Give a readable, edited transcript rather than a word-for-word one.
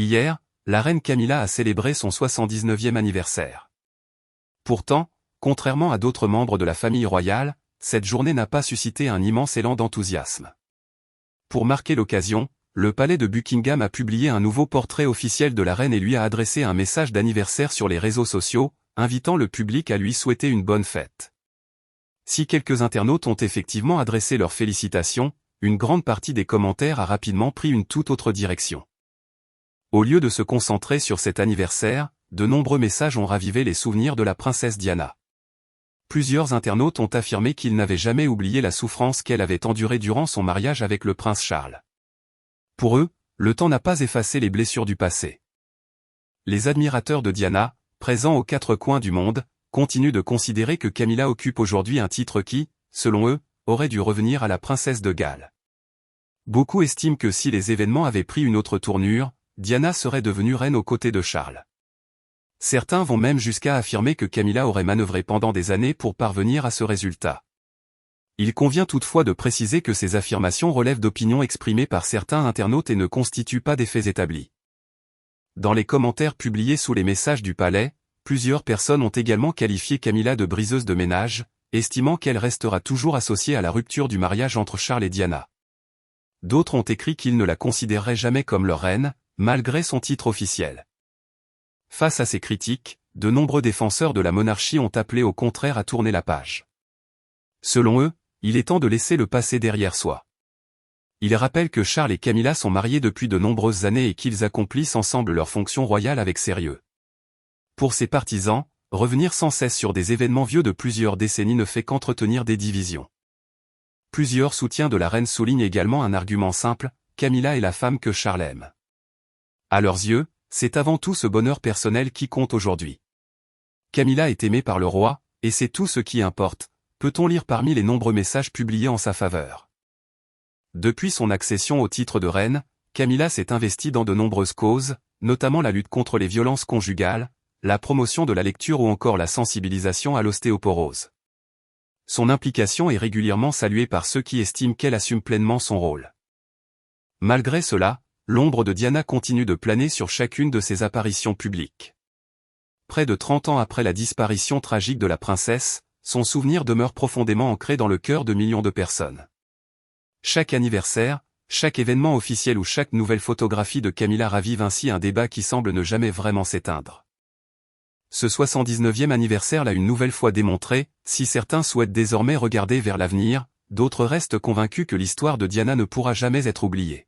Hier, la reine Camilla a célébré son 79e anniversaire. Pourtant, contrairement à d'autres membres de la famille royale, cette journée n'a pas suscité un immense élan d'enthousiasme. Pour marquer l'occasion, le palais de Buckingham a publié un nouveau portrait officiel de la reine et lui a adressé un message d'anniversaire sur les réseaux sociaux, invitant le public à lui souhaiter une bonne fête. Si quelques internautes ont effectivement adressé leurs félicitations, une grande partie des commentaires a rapidement pris une toute autre direction. Au lieu de se concentrer sur cet anniversaire, de nombreux messages ont ravivé les souvenirs de la princesse Diana. Plusieurs internautes ont affirmé qu'ils n'avaient jamais oublié la souffrance qu'elle avait endurée durant son mariage avec le prince Charles. Pour eux, le temps n'a pas effacé les blessures du passé. Les admirateurs de Diana, présents aux quatre coins du monde, continuent de considérer que Camilla occupe aujourd'hui un titre qui, selon eux, aurait dû revenir à la princesse de Galles. Beaucoup estiment que si les événements avaient pris une autre tournure, Diana serait devenue reine aux côtés de Charles. Certains vont même jusqu'à affirmer que Camilla aurait manœuvré pendant des années pour parvenir à ce résultat. Il convient toutefois de préciser que ces affirmations relèvent d'opinions exprimées par certains internautes et ne constituent pas des faits établis. Dans les commentaires publiés sous les messages du palais, plusieurs personnes ont également qualifié Camilla de briseuse de ménage, estimant qu'elle restera toujours associée à la rupture du mariage entre Charles et Diana. D'autres ont écrit qu'ils ne la considéreraient jamais comme leur reine, malgré son titre officiel. Face à ces critiques, de nombreux défenseurs de la monarchie ont appelé au contraire à tourner la page. Selon eux, il est temps de laisser le passé derrière soi. Ils rappellent que Charles et Camilla sont mariés depuis de nombreuses années et qu'ils accomplissent ensemble leurs fonctions royales avec sérieux. Pour ces partisans, revenir sans cesse sur des événements vieux de plusieurs décennies ne fait qu'entretenir des divisions. Plusieurs soutiens de la reine soulignent également un argument simple, Camilla est la femme que Charles aime. À leurs yeux, c'est avant tout ce bonheur personnel qui compte aujourd'hui. Camilla est aimée par le roi, et c'est tout ce qui importe, peut-on lire parmi les nombreux messages publiés en sa faveur. Depuis son accession au titre de reine, Camilla s'est investie dans de nombreuses causes, notamment la lutte contre les violences conjugales, la promotion de la lecture ou encore la sensibilisation à l'ostéoporose. Son implication est régulièrement saluée par ceux qui estiment qu'elle assume pleinement son rôle. Malgré cela, l'ombre de Diana continue de planer sur chacune de ses apparitions publiques. Près de 30 ans après la disparition tragique de la princesse, son souvenir demeure profondément ancré dans le cœur de millions de personnes. Chaque anniversaire, chaque événement officiel ou chaque nouvelle photographie de Camilla ravive ainsi un débat qui semble ne jamais vraiment s'éteindre. Ce 79e anniversaire l'a une nouvelle fois démontré, si certains souhaitent désormais regarder vers l'avenir, d'autres restent convaincus que l'histoire de Diana ne pourra jamais être oubliée.